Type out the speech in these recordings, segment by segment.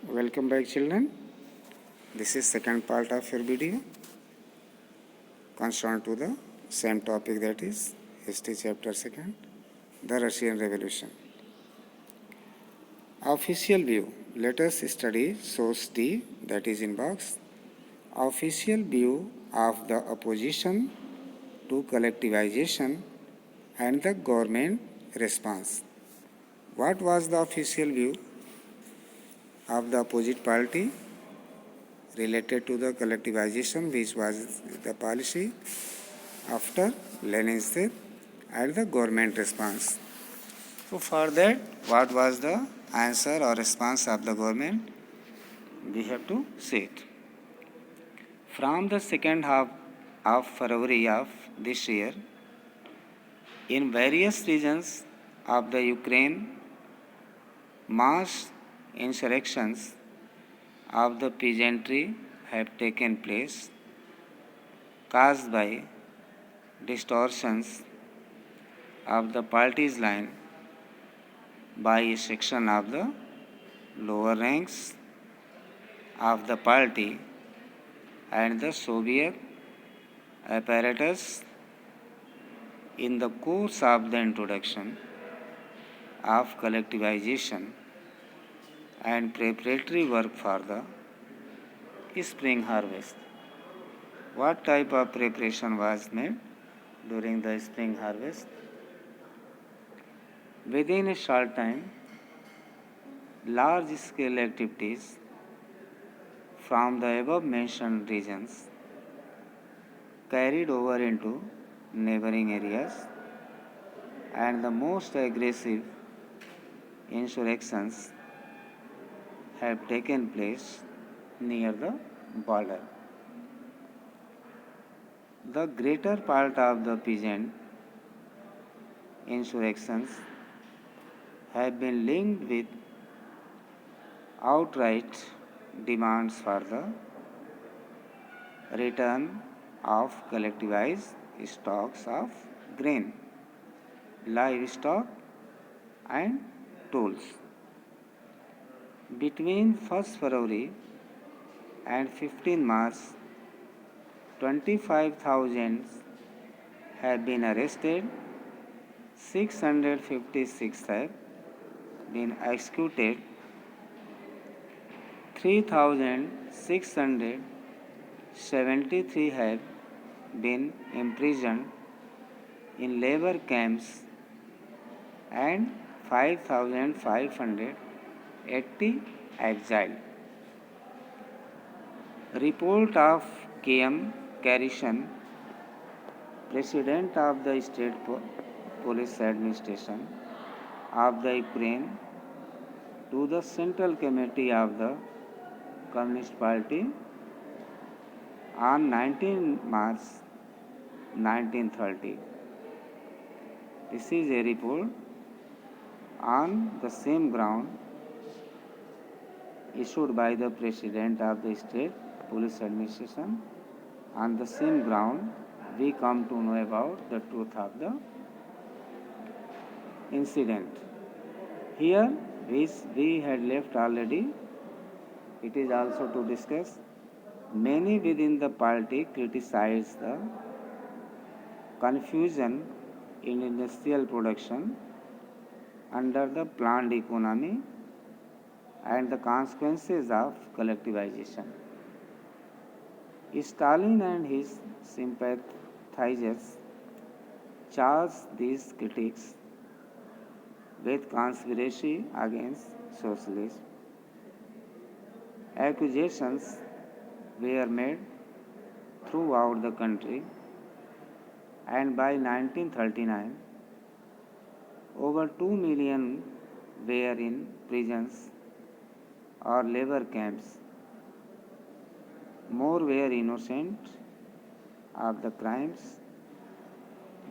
Welcome back, children. This is second part of your video concerned to the same topic, that is history chapter second, the Russian Revolution. Official view. Let us study source D, that is in box. Official view of the opposition to collectivization and the government response. What was the official view of the opposite party related to the collectivization, which was the policy after Lenin's death, and the government response? So for that, what was the answer or response of the government? We have to see it. From the second half of February of this year, in various regions of the Ukraine, mass insurrections of the peasantry have taken place, caused by distortions of the party's line by a section of the lower ranks of the party and the Soviet apparatus in the course of the introduction of collectivization and preparatory work for the spring harvest. What type of preparation was made during the spring harvest? Within a short time, large scale activities from the above mentioned regions carried over into neighboring areas, and the most aggressive insurrections have taken place near the border. The greater part of the peasant insurrections have been linked with outright demands for the return of collectivized stocks of grain, livestock, and tools. Between 1st February and 15 March, 25,000 have been arrested, 656 have been executed, 3,673 have been imprisoned in labor camps, and 5,580 exiled. Report of K.M. Karishan, President of the State Police Administration of the Ukraine, to the Central Committee of the Communist Party on 19 March 1930. This is a report on the same ground issued by the President of the State Police Administration. On the same ground, we come to know about the truth of the incident. Here, which we had left already, it is also to discuss. Many within the party criticized the confusion in industrial production under the planned economy and the consequences of collectivization. Stalin and his sympathizers charged these critics with conspiracy against socialism. Accusations were made throughout the country, and by 1939, over 2 million were in prisons or labor camps. More were innocent of the crimes,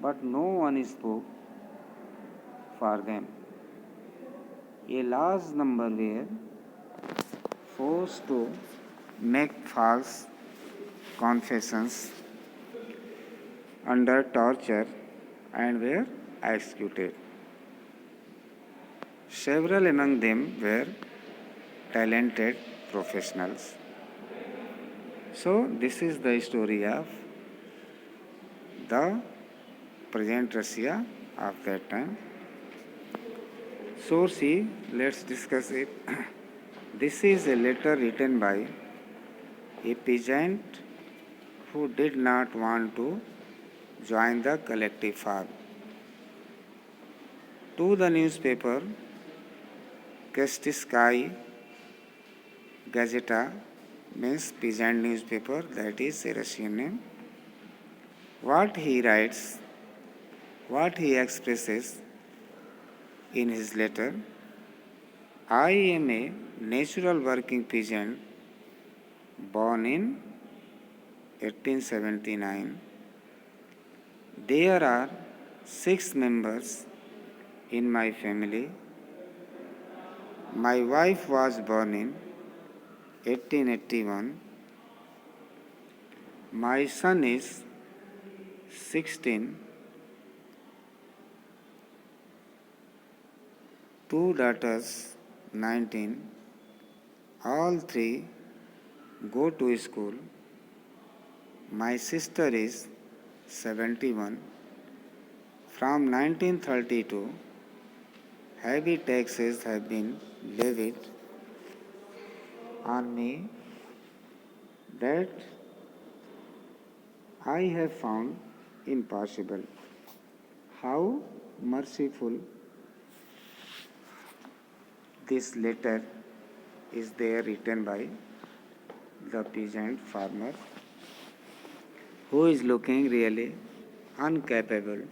but no one spoke for them. A large number were forced to make false confessions under torture and were executed. Several among them were talented professionals. So, this is the story of the present Russia of that time. So, see, let's discuss it. This is a letter written by a peasant who did not want to join the collective farm. To the newspaper Kestiskai Gazeta, means peasant newspaper, that is a Russian name. What he writes, what he expresses in his letter: I am a natural working peasant born in 1879. There are 6 members in my family. My wife was born in 1881. My son is 16. 2 daughters 19. All 3 go to school. My sister is 71. From 1932, heavy taxes have been levied on me that I have found impossible. How merciful this letter is there, written by the peasant farmer who is looking really incapable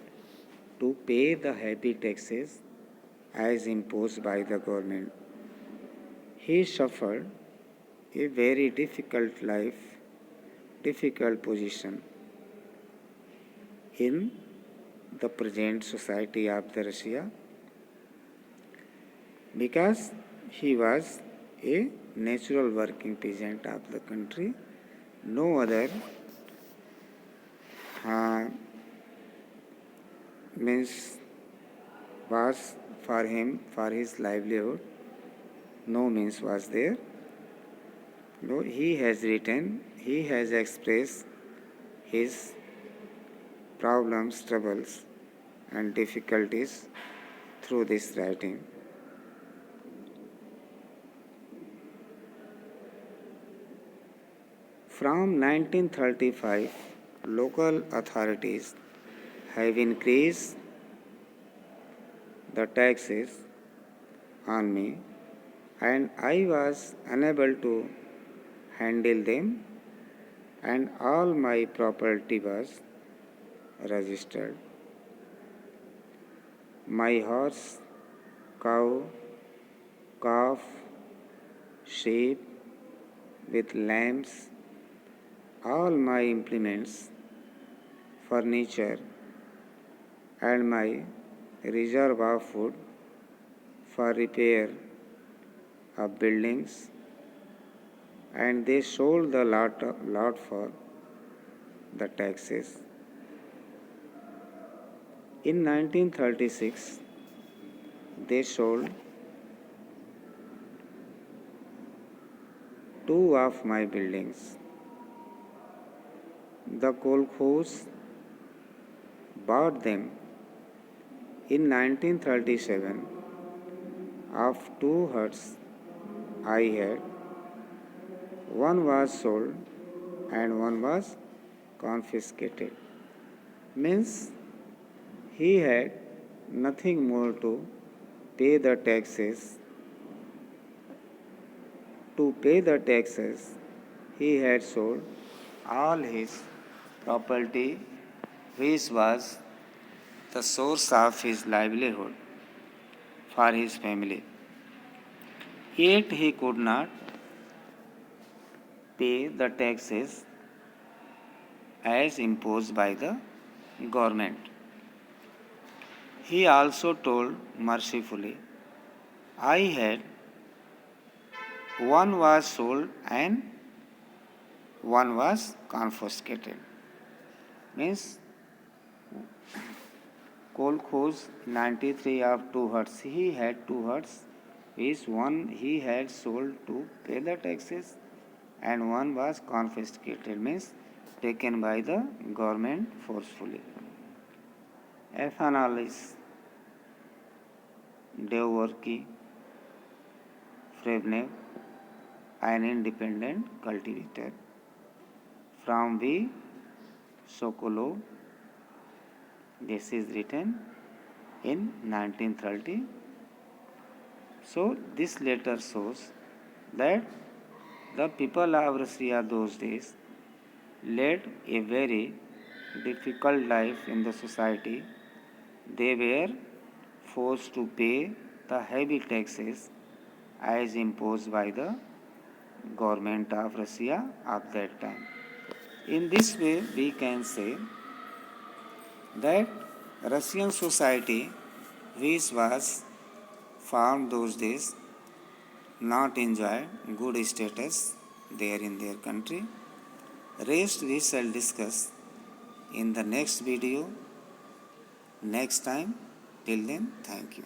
to pay the heavy taxes as imposed by the government. He suffered a very difficult life, difficult position in the present society of the Russia, because he was a natural working peasant of the country. No other uh, means was for him, for his livelihood, no means was there. No, he has written, he has expressed his problems, troubles, and difficulties through this writing. From 1935, local authorities have increased the taxes on me, and I was unable to handle them, and all my property was registered. My horse, cow, calf, sheep with lambs, all my implements, furniture, and my reserve of food for repair of buildings, and they sold the lot for the taxes. In 1936, they sold 2 of my buildings. The kolkhoz bought them in 1937. Of 2 huts I had, one was sold and one was confiscated. Means he had nothing more to pay the taxes. To pay the taxes, he had sold all his property, which was the source of his livelihood for his family. Yet he could not pay the taxes as imposed by the government. He also told mercifully, I had, one was sold and one was confiscated. Means kolkhoz 93 of 2 huts. He had 2 huts. which one he had sold to pay the taxes and one was confiscated, means taken by the government forcefully. Athanalis Deovorki Frevnev, an independent cultivator. From V. Sokolov, this is written in 1930. So this letter shows that the people of Russia those days led a very difficult life in the society. They were forced to pay the heavy taxes as imposed by the government of Russia of that time. In this way, we can say that Russian society, which was found those days, not enjoy good status there in their country. Rest we shall discuss in the next video next time. Till then, thank you.